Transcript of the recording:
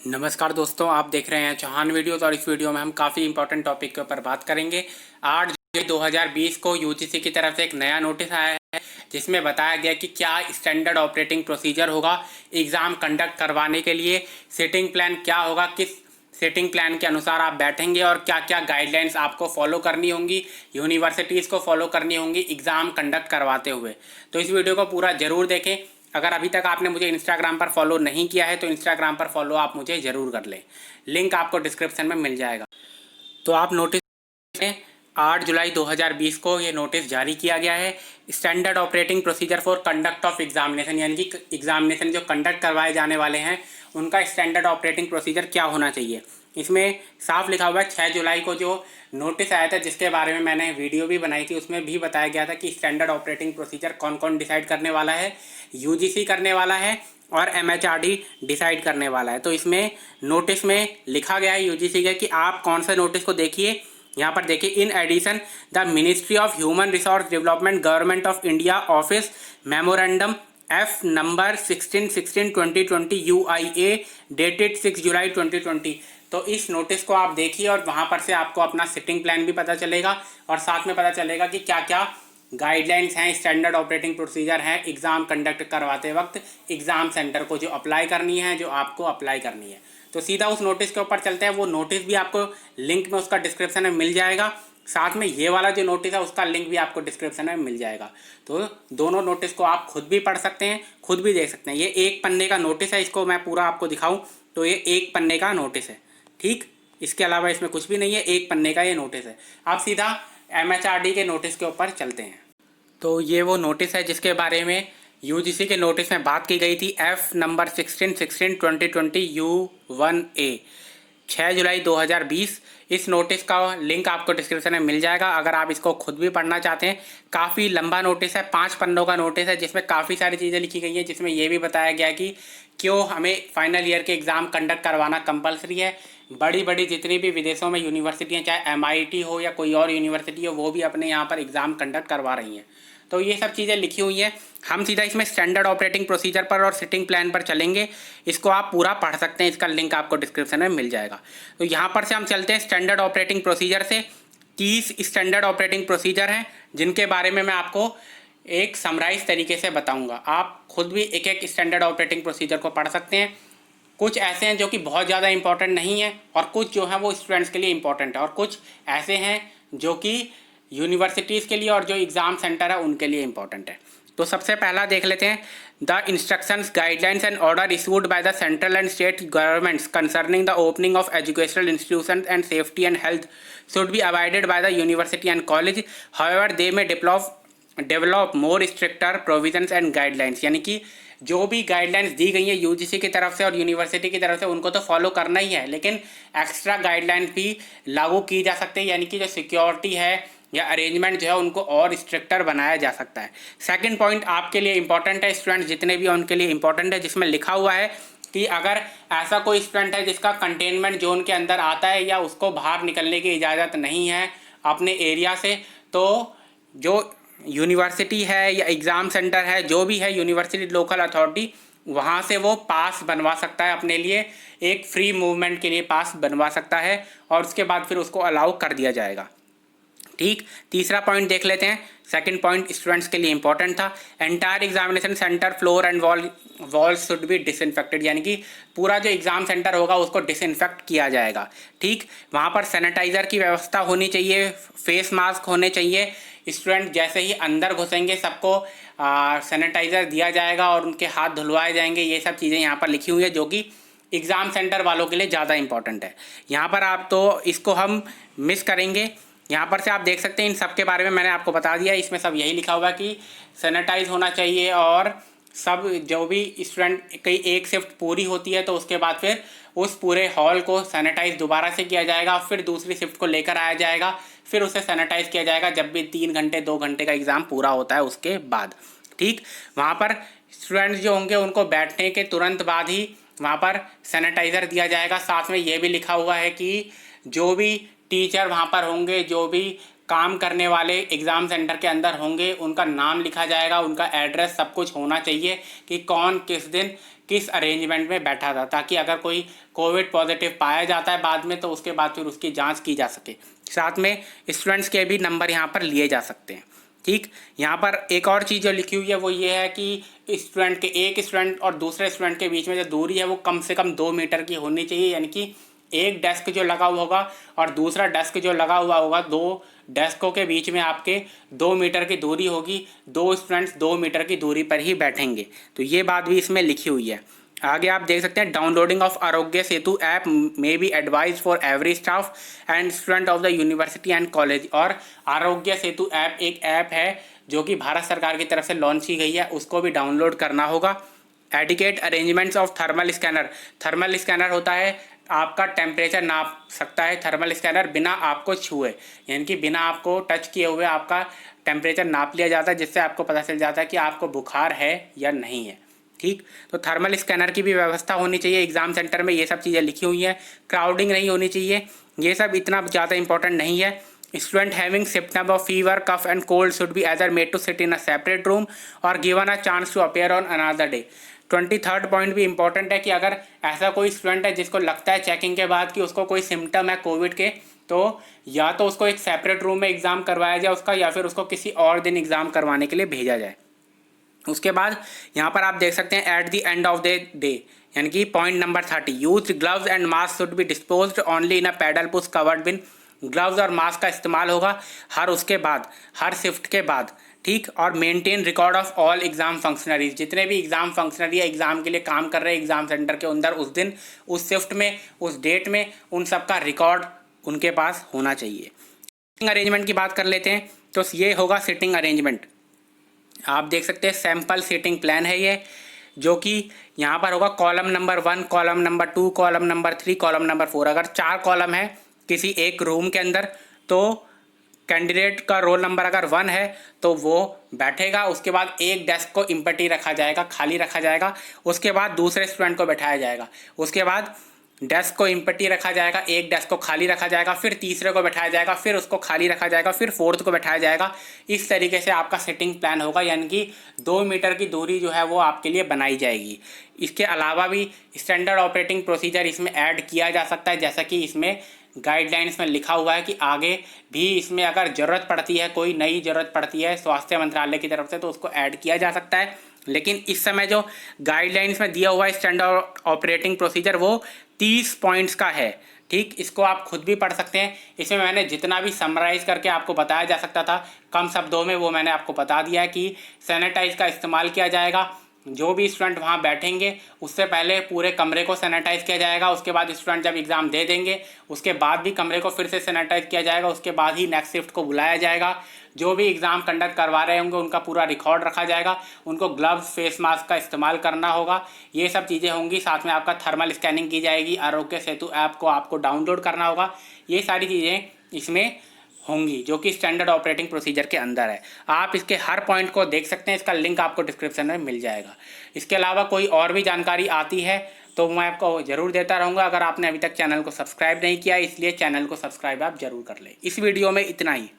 नमस्कार दोस्तों, आप देख रहे हैं चौहान वीडियोस और इस वीडियो में हम काफ़ी इंपॉर्टेंट टॉपिक के ऊपर बात करेंगे। 8 जुलाई 2020 को यूजीसी की तरफ से एक नया नोटिस आया है जिसमें बताया गया कि क्या स्टैंडर्ड ऑपरेटिंग प्रोसीजर होगा एग्ज़ाम कंडक्ट करवाने के लिए, सिटिंग प्लान क्या होगा, किस सिटिंग प्लान के अनुसार आप बैठेंगे और क्या क्या गाइडलाइंस आपको फॉलो करनी होंगी, यूनिवर्सिटीज़ को फॉलो करनी होंगी एग्ज़ाम कंडक्ट करवाते हुए। तो इस वीडियो को पूरा ज़रूर देखें। अगर अभी तक आपने मुझे इंस्टाग्राम पर फॉलो नहीं किया है तो इंस्टाग्राम पर फॉलो आप मुझे ज़रूर कर लें, लिंक आपको डिस्क्रिप्शन में मिल जाएगा। तो आप नोटिस में 8 जुलाई 2020 को ये नोटिस जारी किया गया है। Standard operating procedure for conduct of examination, यानी कि एग्जामिनेशन जो कंडक्ट करवाए जाने वाले हैं उनका स्टैंडर्ड ऑपरेटिंग प्रोसीजर क्या होना चाहिए। इसमें साफ लिखा हुआ है 6 जुलाई को जो नोटिस आया था जिसके बारे में मैंने वीडियो भी बनाई थी, उसमें भी बताया गया था कि स्टैंडर्ड ऑपरेटिंग प्रोसीजर कौन कौन डिसाइड करने वाला है। यूजीसी करने वाला है और एमएचआरडी डिसाइड करने वाला है। तो इसमें नोटिस में लिखा गया है यूजीसी का कि आप कौन सा नोटिस को देखिए। यहाँ पर देखिए, in addition the ministry of human resource development government of India office memorandum F number 16/16/2020 UIA dated 6 July 2020। तो इस नोटिस को आप देखिए और वहाँ पर से आपको अपना सिटिंग प्लान भी पता चलेगा और साथ में पता चलेगा कि क्या क्या गाइडलाइंस हैं, स्टैंडर्ड ऑपरेटिंग प्रोसीजर हैं एग्ज़ाम कंडक्ट करवाते वक्त एग्ज़ाम सेंटर को जो अप्लाई करनी है, जो आपको अप्लाई करनी है। तो सीधा उस नोटिस के ऊपर चलते हैं। वो नोटिस भी आपको लिंक में उसका डिस्क्रिप्शन में मिल जाएगा, साथ में ये वाला जो नोटिस है उसका लिंक भी आपको डिस्क्रिप्शन में मिल जाएगा। तो दोनों नोटिस को आप खुद भी पढ़ सकते हैं, खुद भी देख सकते हैं। ये एक पन्ने का नोटिस है, इसको मैं पूरा आपको दिखाऊं तो ये एक पन्ने का नोटिस है, ठीक। इसके अलावा इसमें कुछ भी नहीं है, एक पन्ने का ये नोटिस है। आप सीधा एमएचआरडी के नोटिस के ऊपर चलते हैं। तो ये वो नोटिस है जिसके बारे में यूजीसी के नोटिस में बात की गई थी, एफ नंबर 16/16/2020 U1A 6 जुलाई 2020। इस नोटिस का लिंक आपको डिस्क्रिप्शन में मिल जाएगा अगर आप इसको खुद भी पढ़ना चाहते हैं। काफ़ी लंबा नोटिस है, 5 पन्नों का नोटिस है जिसमें काफ़ी सारी चीज़ें लिखी गई हैं, जिसमें यह भी बताया गया कि क्यों हमें फाइनल ईयर के एग्ज़ाम कंडक्ट करवाना कंपलसरी है। बड़ी बड़ी जितनी भी विदेशों में यूनिवर्सिटियाँ, चाहे MIT हो या कोई और यूनिवर्सिटी हो, वो भी अपने यहाँ पर एग्ज़ाम कंडक्ट करवा रही हैं। तो ये सब चीज़ें लिखी हुई हैं। हम सीधा इसमें स्टैंडर्ड ऑपरेटिंग प्रोसीजर पर और सिटिंग प्लान पर चलेंगे। इसको आप पूरा पढ़ सकते हैं, इसका लिंक आपको डिस्क्रिप्शन में मिल जाएगा। तो यहाँ पर से हम चलते हैं स्टैंडर्ड ऑपरेटिंग प्रोसीजर से। 30 स्टैंडर्ड ऑपरेटिंग प्रोसीजर हैं जिनके बारे में मैं आपको एक समराइज तरीके से बताऊँगा। आप खुद भी एक एक स्टैंडर्ड ऑपरेटिंग प्रोसीजर को पढ़ सकते हैं। कुछ ऐसे हैं जो कि बहुत ज़्यादा इंपॉर्टेंट नहीं है और कुछ जो है वो स्टूडेंट्स के लिए इंपॉर्टेंट है, और कुछ ऐसे हैं जो कि यूनिवर्सिटीज़ के लिए और जो एग्ज़ाम सेंटर है उनके लिए इंपॉर्टेंट है। तो सबसे पहला देख लेते हैं, the instructions guidelines and order issued by the central and state governments concerning the opening of educational institutions and safety and health should be avoided by the university and college, however they may develop more stricter provisions and guidelines. यानी कि जो भी guidelines दी गई है UGC की तरफ से और यूनिवर्सिटी की तरफ से उनको तो फॉलो करना ही है, लेकिन एक्स्ट्रा गाइडलाइंस भी लागू की जा सकती है। यानी कि जो सिक्योरिटी है या अरेंजमेंट जो है उनको और स्ट्रिक्टर बनाया जा सकता है। सेकंड पॉइंट आपके लिए इंपॉर्टेंट है, स्टूडेंट्स जितने भी हैं उनके लिए इंपॉर्टेंट है, जिसमें लिखा हुआ है कि अगर ऐसा कोई स्टूडेंट है जिसका कंटेनमेंट जोन के अंदर आता है या उसको बाहर निकलने की इजाज़त नहीं है अपने एरिया से, तो जो यूनिवर्सिटी है या एग्ज़ाम सेंटर है, जो भी है यूनिवर्सिटी लोकल अथॉरिटी, वहाँ से वो पास बनवा सकता है अपने लिए, एक फ्री मूवमेंट के लिए पास बनवा सकता है और उसके बाद फिर उसको अलाउ कर दिया जाएगा, ठीक। तीसरा पॉइंट देख लेते हैं। सेकंड पॉइंट स्टूडेंट्स के लिए इंपॉर्टेंट था, entire examination centre floor and walls should be disinfected. यानी कि पूरा जो एग्ज़ाम सेंटर होगा उसको डिसइंफेक्ट किया जाएगा, ठीक। वहाँ पर सैनिटाइज़र की व्यवस्था होनी चाहिए, फेस मास्क होने चाहिए। स्टूडेंट जैसे ही अंदर घुसेंगे सबको सैनिटाइज़र दिया जाएगा और उनके हाथ धुलवाए जाएंगे। ये सब चीज़ें यहाँ पर लिखी हुई है जो कि एग्ज़ाम सेंटर वालों के लिए ज़्यादा इंपॉर्टेंट है। यहाँ पर आप तो इसको हम मिस करेंगे। यहाँ पर से आप देख सकते हैं इन सब के बारे में मैंने आपको बता दिया। इसमें सब यही लिखा हुआ है कि सैनिटाइज होना चाहिए और सब जो भी स्टूडेंट कई एक शिफ्ट पूरी होती है तो उसके बाद फिर उस पूरे हॉल को सैनिटाइज दोबारा से किया जाएगा, फिर दूसरी शिफ्ट को लेकर आया जाएगा, फिर उसे सैनिटाइज किया जाएगा जब भी 3 घंटे 2 घंटे का एग्ज़ाम पूरा होता है उसके बाद, ठीक। वहाँ पर स्टूडेंट्स जो होंगे उनको बैठने के तुरंत बाद ही वहाँ पर सैनिटाइज़र दिया जाएगा। साथ में ये भी लिखा हुआ है कि जो भी टीचर वहाँ पर होंगे, जो भी काम करने वाले एग्ज़ाम सेंटर के अंदर होंगे, उनका नाम लिखा जाएगा, उनका एड्रेस सब कुछ होना चाहिए कि कौन किस दिन किस अरेंजमेंट में बैठा था, ताकि अगर कोई कोविड पॉजिटिव पाया जाता है बाद में तो उसके बाद फिर उसकी जांच की जा सके। साथ में स्टूडेंट्स के भी नंबर यहाँ पर लिए जा सकते हैं। ठीक, यहाँ पर एक और चीज़ जो लिखी हुई है वो ये है कि स्टूडेंट के एक स्टूडेंट और दूसरे स्टूडेंट के बीच में जो दूरी है वो कम से कम 2 मीटर की होनी चाहिए। यानी कि एक डेस्क जो लगा हुआ होगा और दूसरा डेस्क जो लगा हुआ होगा, 2 डेस्कों के बीच में आपके 2 मीटर की दूरी होगी। 2 स्टूडेंट्स 2 मीटर की दूरी पर ही बैठेंगे। तो ये बात भी इसमें लिखी हुई है। आगे आप देख सकते हैं, downloading of Aarogya Setu app may be advise for every staff and student of the university and college. और आरोग्य सेतु ऐप एक ऐप है जो कि भारत सरकार की तरफ से लॉन्च की गई है, उसको भी डाउनलोड करना होगा। Adequate arrangements of thermal scanner. Thermal scanner होता है, आपका टेम्परेचर नाप सकता है थर्मल स्कैनर बिना आपको छुए, यानी कि बिना आपको टच किए हुए आपका टेम्परेचर नाप लिया जाता है, जिससे आपको पता चल जाता है कि आपको बुखार है या नहीं है। ठीक, तो थर्मल स्कैनर की भी व्यवस्था होनी चाहिए एग्जाम सेंटर में। ये सब चीज़ें लिखी हुई हैं। क्राउडिंग नहीं होनी चाहिए, ये सब इतना ज़्यादा इंपॉर्टेंट नहीं है। Student having symptom of fever, cough and cold should be either made to sit in a separate room और given a chance to appear on another day. 23rd point भी इंपॉर्टेंट है कि अगर ऐसा कोई स्टूडेंट है जिसको लगता है चेकिंग के बाद कि उसको कोई सिम्टम है कोविड के, तो या तो उसको एक सेपरेट रूम में एग्ज़ाम करवाया जाए उसका, या फिर उसको किसी और दिन एग्ज़ाम करवाने के लिए भेजा जाए। उसके बाद यहाँ पर आप देख सकते हैं at the end of the day, यानी कि point number 30, use gloves and mask should be disposed only in a paddle push covered bin. Gloves और मास्क का इस्तेमाल होगा हर उसके बाद, हर शिफ्ट के बाद। ठीक, और maintain record of all exam functionaries. जितने भी एग्जाम फंक्शनरी एग्जाम के लिए काम कर रहे हैं एग्जाम सेंटर के अंदर उस दिन, उस शिफ्ट में, उस डेट में, उन सब का रिकॉर्ड उनके पास होना चाहिए। सिटिंग अरेंजमेंट की बात कर लेते हैं, तो ये होगा सिटिंग अरेंजमेंट। आप देख सकते हैं सैम्पल सीटिंग प्लान है ये, जो कि यहाँ पर होगा column number 1, column number 2, column number 3, column number 4। अगर 4 कॉलम है किसी एक रूम के अंदर तो कैंडिडेट का रोल नंबर अगर 1 है तो वो बैठेगा। उसके बाद एक डेस्क को एम्प्टी रखा जाएगा, खाली रखा जाएगा। उसके बाद दूसरे स्टूडेंट को बैठाया जाएगा। उसके बाद डेस्क को एम्प्टी रखा जाएगा, एक डेस्क को खाली रखा जाएगा, फिर तीसरे को बैठाया जाएगा, फिर उसको खाली रखा जाएगा, फिर फोर्थ को बैठाया जाएगा। इस तरीके से आपका सिटिंग प्लान होगा, यानी कि 2 मीटर की दूरी जो है वो आपके लिए बनाई जाएगी। इसके अलावा भी स्टैंडर्ड ऑपरेटिंग प्रोसीजर इसमें ऐड किया जा सकता है, जैसा कि इसमें गाइडलाइंस में लिखा हुआ है कि आगे भी इसमें अगर ज़रूरत पड़ती है, कोई नई ज़रूरत पड़ती है स्वास्थ्य मंत्रालय की तरफ से, तो उसको ऐड किया जा सकता है। लेकिन इस समय जो गाइडलाइंस में दिया हुआ है स्टैंडर्ड ऑपरेटिंग प्रोसीजर वो 30 पॉइंट्स का है। ठीक, इसको आप खुद भी पढ़ सकते हैं। इसमें मैंने जितना भी समराइज़ करके आपको बताया जा सकता था कम शब्दों में, वो मैंने आपको बता दिया है कि सैनिटाइज का इस्तेमाल किया जाएगा। जो भी स्टूडेंट वहाँ बैठेंगे उससे पहले पूरे कमरे को सैनिटाइज़ किया जाएगा। उसके बाद स्टूडेंट जब एग्ज़ाम दे देंगे उसके बाद भी कमरे को फिर से सैनिटाइज़ किया जाएगा। उसके बाद ही नेक्स्ट शिफ्ट को बुलाया जाएगा। जो भी एग्ज़ाम कंडक्ट करवा रहे होंगे उनका पूरा रिकॉर्ड रखा जाएगा। उनको ग्लव्स, फेस मास्क का इस्तेमाल करना होगा। ये सब चीज़ें होंगी। साथ में आपका थर्मल स्कैनिंग की जाएगी। आरोग्य सेतु ऐप को आपको डाउनलोड करना होगा। ये सारी चीज़ें इसमें होंगी जो कि स्टैंडर्ड ऑपरेटिंग प्रोसीजर के अंदर है। आप इसके हर पॉइंट को देख सकते हैं। इसका लिंक आपको डिस्क्रिप्शन में मिल जाएगा। इसके अलावा कोई और भी जानकारी आती है तो मैं आपको ज़रूर देता रहूँगा। अगर आपने अभी तक चैनल को सब्सक्राइब नहीं किया इसलिए चैनल को सब्सक्राइब आप ज़रूर कर लें। इस वीडियो में इतना ही।